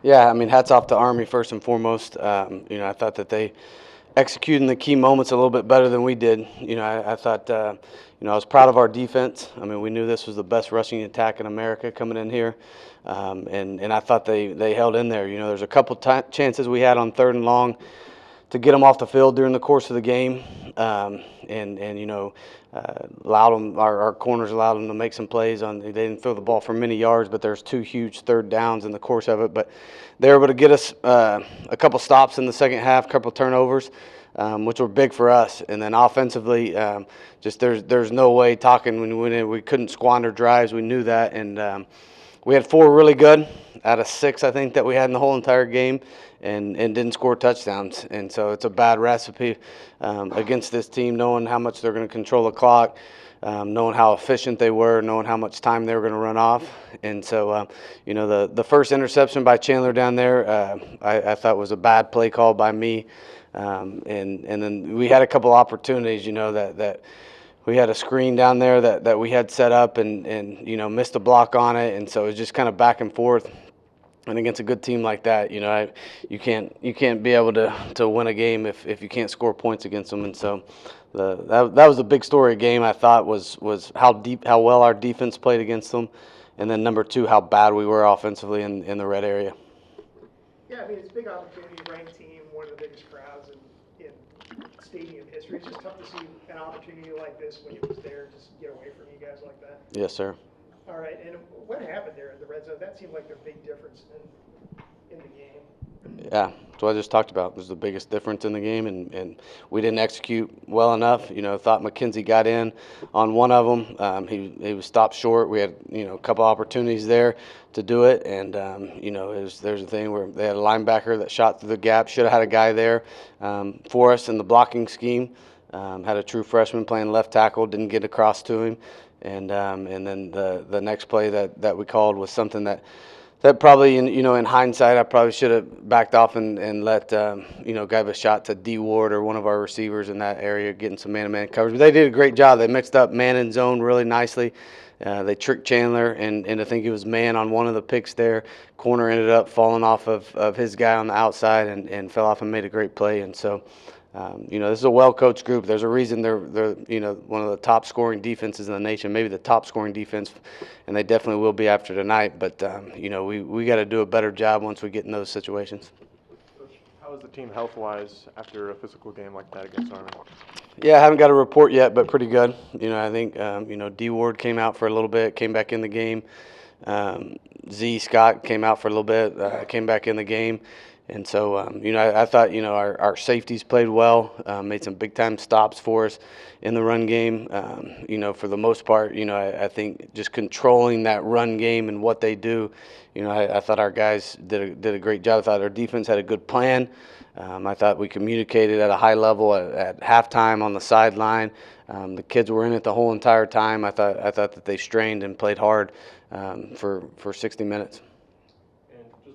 Yeah, I mean, hats off to Army first and foremost. I thought that they executed in the key moments a little bit better than we did. I thought, I was proud of our defense. I mean, we knew this was the best rushing attack in America coming in here, and I thought they held in there. There's a couple chances we had on 3rd and long to get them off the field during the course of the game, allowed them, our corners allowed them to make some plays on. They didn't throw the ball for many yards, but there's 2 huge 3rd downs in the course of it. But they were able to get us a couple stops in the second half, a couple turnovers, which were big for us. And then offensively, just there's no way talking when we couldn't squander drives. We knew that, and we had 4 really good out of 6, I think, that we had in the whole entire game, and didn't score touchdowns. And so it's a bad recipe against this team, knowing how much they're going to control the clock, knowing how efficient they were, knowing how much time they were going to run off. And so, the first interception by Chandler down there, I thought was a bad play call by me. And then we had a couple opportunities, that we had a screen down there that we had set up and missed a block on it, and so it was just kind of back and forth. And against a good team like that, you can't be able to win a game if you can't score points against them. And so that was a big story game. I thought was how well our defense played against them, and then number 2, how bad we were offensively in the red area. Yeah, I mean, it's a big opportunity, ranked team, one of the biggest crowds in stadium history. It's just tough to see an opportunity like this when it was there, just get away from you guys like that. Yes, sir. All right, and what happened there in the red zone? That seemed like the big difference in the game. Yeah, that's what I just talked about. It was the biggest difference in the game, and we didn't execute well enough. Thought McKenzie got in on one of them. He was stopped short. We had a couple opportunities there to do it, and there's a thing where they had a linebacker that shot through the gap. Should have had a guy there for us in the blocking scheme. Had a true freshman playing left tackle. Didn't get across to him, and then the next play that we called was something that probably, in hindsight, I probably should have backed off and let, gave a shot to D. Ward or one of our receivers in that area, getting some man-to-man coverage. But they did a great job. They mixed up man and zone really nicely. They tricked Chandler, and I think it was man on one of the picks there. Corner ended up falling off of his guy on the outside and fell off and made a great play. And so, this is a well-coached group. There's a reason they're one of the top scoring defenses in the nation, maybe the top scoring defense, and they definitely will be after tonight. But we got to do a better job once we get in those situations. Coach, how is the team health-wise after a physical game like that against Army? Yeah, I haven't got a report yet, but pretty good. I think D. Ward came out for a little bit, came back in the game. Z. Scott came out for a little bit, came back in the game. And so, I thought, our safeties played well, made some big-time stops for us in the run game. For the most part, I think just controlling that run game and what they do, I thought our guys did a great job. I thought our defense had a good plan. I thought we communicated at a high level at halftime on the sideline. The kids were in it the whole entire time. I thought that they strained and played hard for 60 minutes.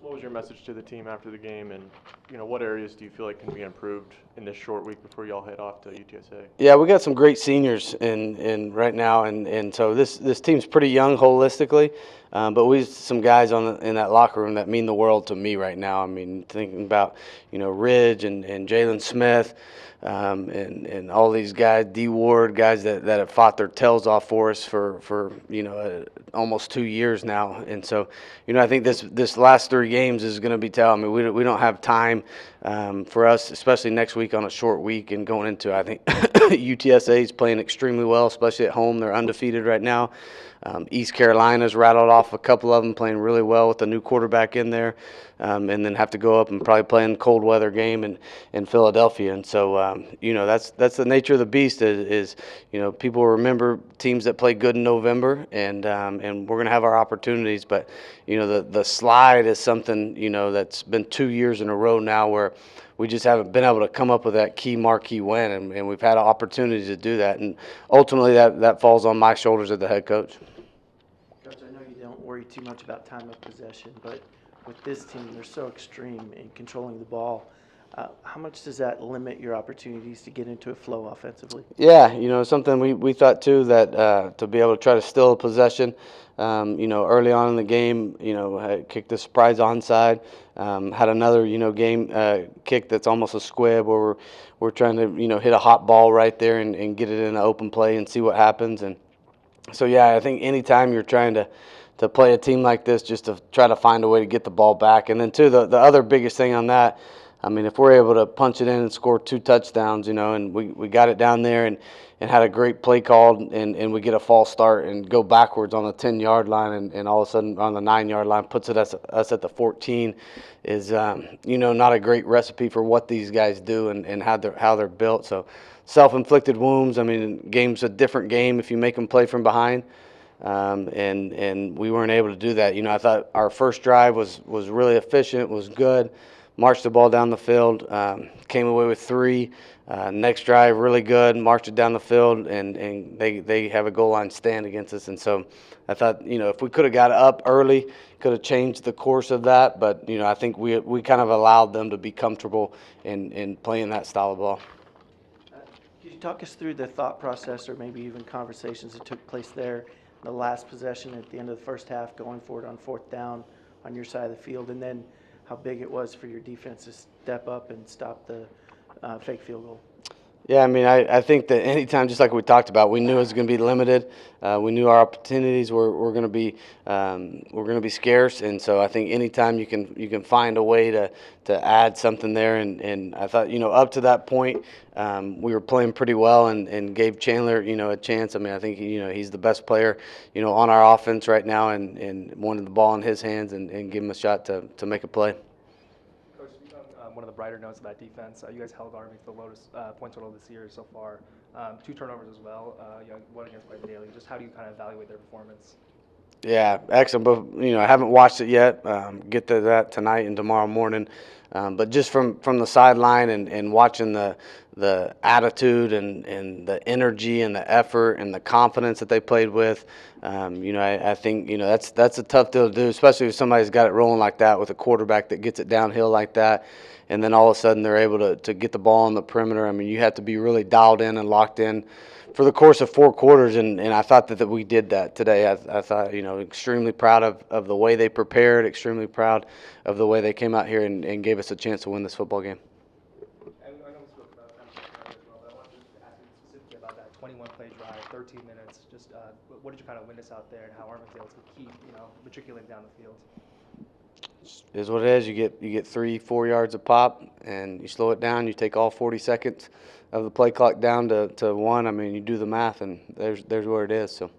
What was your message to the team after the game, and what areas do you feel like can be improved in this short week before y'all head off to UTSA? Yeah, we got some great seniors in right now, and so this team's pretty young holistically, but we have some guys in that locker room that mean the world to me right now. I mean, thinking about Ridge and Jalen Smith. And all these guys, D. Ward, guys that have fought their tails off for us for almost 2 years now. And so, I think this last 3 games is going to be telling me we don't have time for us, especially next week on a short week and going into, I think UTSA is playing extremely well, especially at home. They're undefeated right now. East Carolina's rattled off a couple of them, playing really well with the new quarterback in there, and then have to go up and probably play in a cold weather game in Philadelphia. And so, that's the nature of the beast. Is people remember teams that play good in November, and we're going to have our opportunities. But the slide is something that's been 2 years in a row now where we just haven't been able to come up with that key marquee win, and we've had opportunities to do that. And ultimately, that falls on my shoulders as the head coach. Coach, I know you don't worry too much about time of possession, but with this team, they're so extreme in controlling the ball. How much does that limit your opportunities to get into a flow offensively? Yeah, something we thought too, that to be able to try to steal a possession, early on in the game, had kicked a surprise onside, had another, game kick that's almost a squib where we're trying to, hit a hot ball right there and get it in an open play and see what happens. And so, yeah, I think anytime you're trying to play a team like this, just to try to find a way to get the ball back. And then, too, the other biggest thing on that, I mean, if we're able to punch it in and score 2 touchdowns, and we got it down there and had a great play called, and we get a false start and go backwards on the 10-yard line, and all of a sudden on the 9-yard line puts us at the 14, is, not a great recipe for what these guys do and how they're built. So self-inflicted wounds. I mean, game's a different game if you make them play from behind. And we weren't able to do that. I thought our first drive was really efficient, was good. Marched the ball down the field, came away with 3. Next drive, really good, marched it down the field, and they have a goal line stand against us. And so I thought, if we could have got up early, could have changed the course of that. But, I think we kind of allowed them to be comfortable in playing that style of ball. Could you talk us through the thought process or maybe even conversations that took place there, the last possession at the end of the first half, going forward on 4th down on your side of the field, and then how big it was for your defense to step up and stop the fake field goal? Yeah, I mean, I think that anytime, just like we talked about, we knew it was going to be limited. We knew our opportunities were going to be scarce, and so I think anytime you can find a way to add something there, and I thought, up to that point, we were playing pretty well and gave Chandler, a chance. I mean, I think he's the best player, on our offense right now, and wanted the ball in his hands and give him a shot to make a play. One of the brighter notes of that defense, you guys held Army to the lowest point total this year so far. 2 turnovers as well, one against Mike Daly. Just how do you kind of evaluate their performance? Yeah, excellent. But I haven't watched it yet. Get to that tonight and tomorrow morning. But just from the sideline and watching the attitude and the energy and the effort and the confidence that they played with, I think that's a tough deal to do, especially if somebody's got it rolling like that with a quarterback that gets it downhill like that, and then all of a sudden they're able to get the ball on the perimeter. I mean, you have to be really dialed in and locked in for the course of 4 quarters, and I thought that we did that today. I thought, extremely proud of the way they prepared, extremely proud of the way they came out here and gave us a chance to win this football game. I know we spoke about that as well, but I wanted to ask you specifically about that 21-play drive, 13 minutes. Just what did you kind of witness out there, and how Armin's able to keep, matriculating down the field? Is what it is. You get 3-4 yards a pop, and you slow it down. You take all 40 seconds of the play clock down to 1. I mean, you do the math, and there's where it is. So.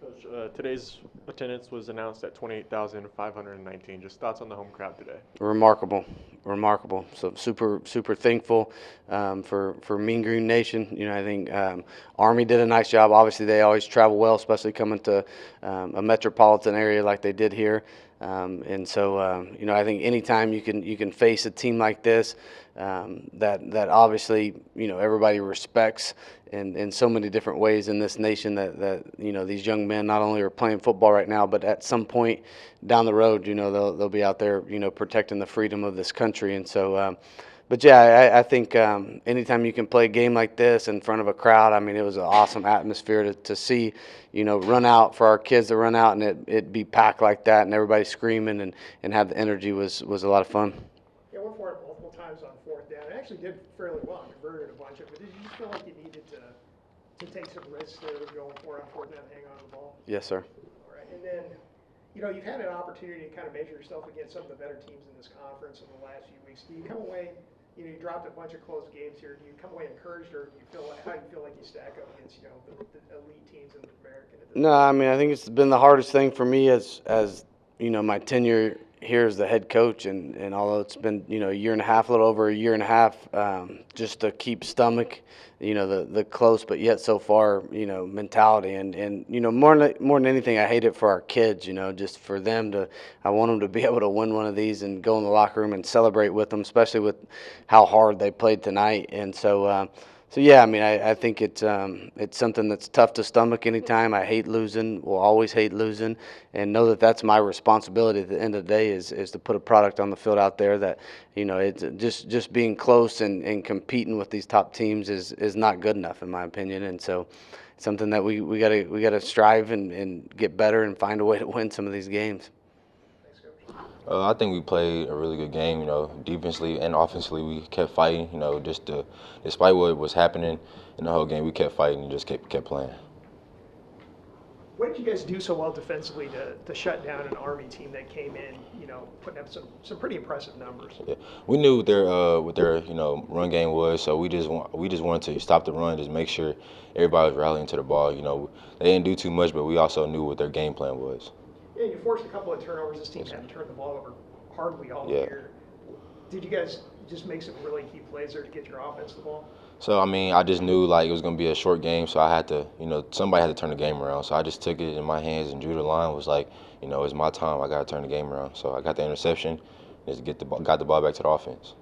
Coach, today's attendance was announced at 28,519. Just thoughts on the home crowd today? Remarkable. So super thankful for Mean Green Nation. I think Army did a nice job. Obviously, they always travel well, especially coming to a metropolitan area like they did here. And so, I think anytime you can face a team like this, that obviously, everybody respects in so many different ways in this nation, that these young men not only are playing football right now, but at some point down the road, they'll be out there, protecting the freedom of this country. And so, but yeah, I think anytime you can play a game like this in front of a crowd, I mean, it was an awesome atmosphere to see, run out, for our kids to run out and it be packed like that and everybody screaming and have the energy was a lot of fun. Yeah, we're for it multiple times on 4th down. It actually did fairly well, converted a bunch of it. Did you just feel like you needed to take some risks there with going for it on 4th down and hang on to the ball? Yes, sir. All right, and then, you've had an opportunity to kind of measure yourself against some of the better teams in this conference in the last few weeks. Do you come away, you dropped a bunch of close games here. Do you come away encouraged, or how do you feel like you stack up against, the elite teams in the American? No, I mean, I think it's been the hardest thing for me as my tenure here as the head coach, and although it's been a year and a half, a little over a year and a half, just to keep stomach the close but yet so far mentality, and more than anything, I hate it for our kids, just for them I want them to be able to win one of these and go in the locker room and celebrate with them, especially with how hard they played tonight. And so So yeah, I mean, I think it's something that's tough to stomach anytime. I hate losing, will always hate losing, and know that that's my responsibility at the end of the day is to put a product on the field out there that, it's just being close and competing with these top teams is not good enough in my opinion, and so it's something that we gotta strive and get better and find a way to win some of these games. I think we played a really good game. Defensively and offensively, we kept fighting. Despite what was happening in the whole game, we kept fighting and just kept playing. What did you guys do so well defensively to shut down an Army team that came in, putting up some pretty impressive numbers? Yeah, we knew what their run game was, so we just wanted to stop the run, just make sure everybody was rallying to the ball. They didn't do too much, but we also knew what their game plan was. Yeah, you forced a couple of turnovers. This team hadn't turned the ball over hardly all year. Did you guys just make some really key plays there to get your offense the ball? So, I just knew, it was going to be a short game, so I had to, somebody had to turn the game around. So I just took it in my hands and drew the line. Was like, it's my time. I got to turn the game around. So I got the interception, just got the ball back to the offense.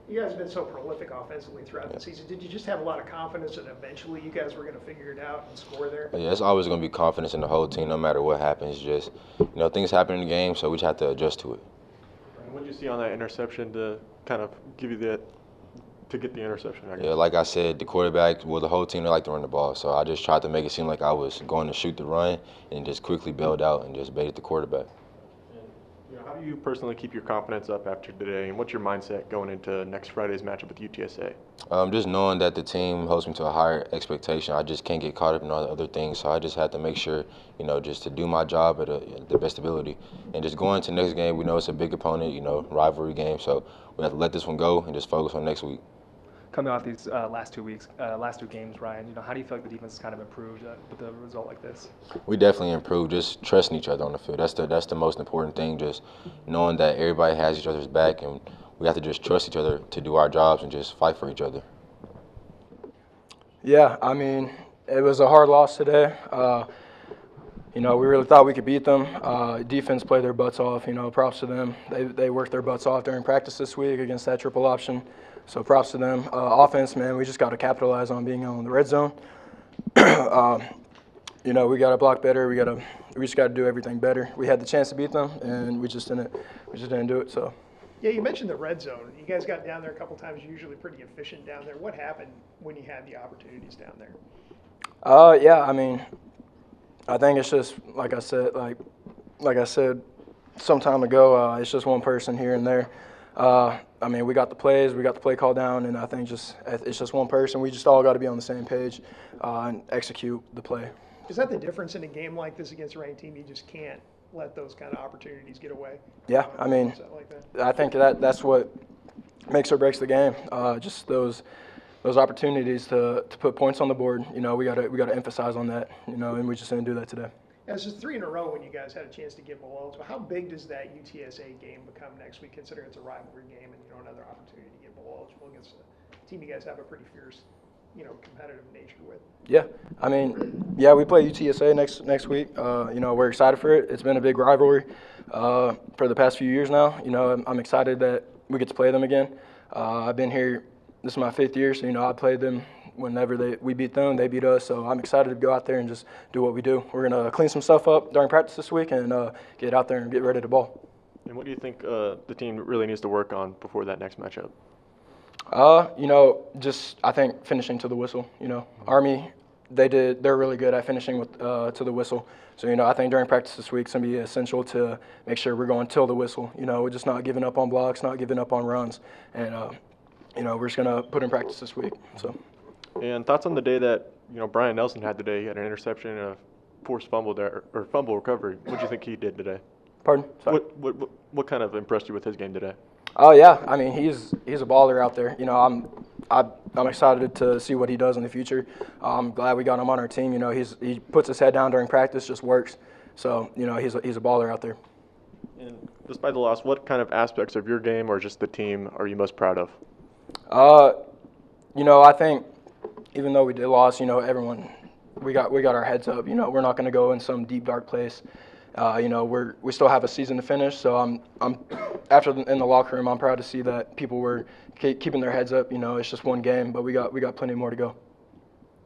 You guys have been so prolific offensively throughout the season. Did you just have a lot of confidence that eventually you guys were going to figure it out and score there? Yeah, it's always going to be confidence in the whole team, no matter what happens. Just, things happen in the game, so we just have to adjust to it. What did you see on that interception to kind of give you to get the interception, I guess? Yeah, like I said, the quarterback, the whole team, they like to run the ball. So I just tried to make it seem like I was going to shoot the run and just quickly bailed out and just baited the quarterback. How do you personally keep your confidence up after today, and what's your mindset going into next Friday's matchup with UTSA? Just knowing that the team holds me to a higher expectation. I just can't get caught up in all the other things, so I just have to make sure, just to do my job at the best ability. And just going to next game, we know it's a big opponent, rivalry game, so we have to let this one go and just focus on next week. Coming off these last two games, Ryan, how do you feel like the defense has kind of improved with a result like this? We definitely improved, just trusting each other on the field. That's the most important thing, just knowing that everybody has each other's back, and we have to just trust each other to do our jobs and just fight for each other. Yeah, it was a hard loss today. We really thought we could beat them. Defense played their butts off. Props to them. They worked their butts off during practice this week against that triple option. So props to them. Offense, man, we just got to capitalize on being on the red zone. We got to block better. We just got to do everything better. We had the chance to beat them, and we just didn't do it. So. Yeah, you mentioned the red zone. You guys got down there a couple times. You're usually pretty efficient down there. What happened when you had the opportunities down there? Yeah, I think it's just like I said some time ago. It's just one person here and there. We got the plays, we got the play call down, and I think it's just one person. We just all got to be on the same page and execute the play. Is that the difference in a game like this against a ranked team? You just can't let those kind of opportunities get away? Yeah, Like that? I think that's what makes or breaks the game. Just those opportunities to put points on the board. We got to emphasize on that. And we just didn't do that today. Yeah, it's just 3 in a row when you guys had a chance to get below. So how big does that UTSA game become next week, considering it's a rivalry game and another opportunity to get below eligible against a team you guys have a pretty fierce, competitive nature with? Yeah, we play UTSA next week. We're excited for it. It's been a big rivalry for the past few years now. I'm excited that we get to play them again. I've been here. This is my 5th year, so I played them whenever we beat them, they beat us. So I'm excited to go out there and just do what we do. We're going to clean some stuff up during practice this week and get out there and get ready to ball. And what do you think the team really needs to work on before that next matchup? I think finishing to the whistle. Army, they're really good at finishing with to the whistle. So I think during practice this week it's going to be essential to make sure we're going till the whistle. We're just not giving up on blocks, not giving up on runs, and we're just going to put in practice this week. So. And thoughts on the day that Brian Nelson had today? He had an interception and a forced fumble there, or fumble recovery. What do you think he did today? Pardon? Sorry. What kind of impressed you with his game today? Oh yeah, he's a baller out there. I'm excited to see what he does in the future. I'm glad we got him on our team. He puts his head down during practice, just works. So he's a baller out there. And despite the loss, what kind of aspects of your game or just the team are you most proud of? I think even though we did lose, everyone we got our heads up. We're not going to go in some deep dark place You know, we still have a season to finish, so I'm in the locker room, I'm proud to see that people were keeping their heads up. You know, it's just one game, but we got plenty more to go.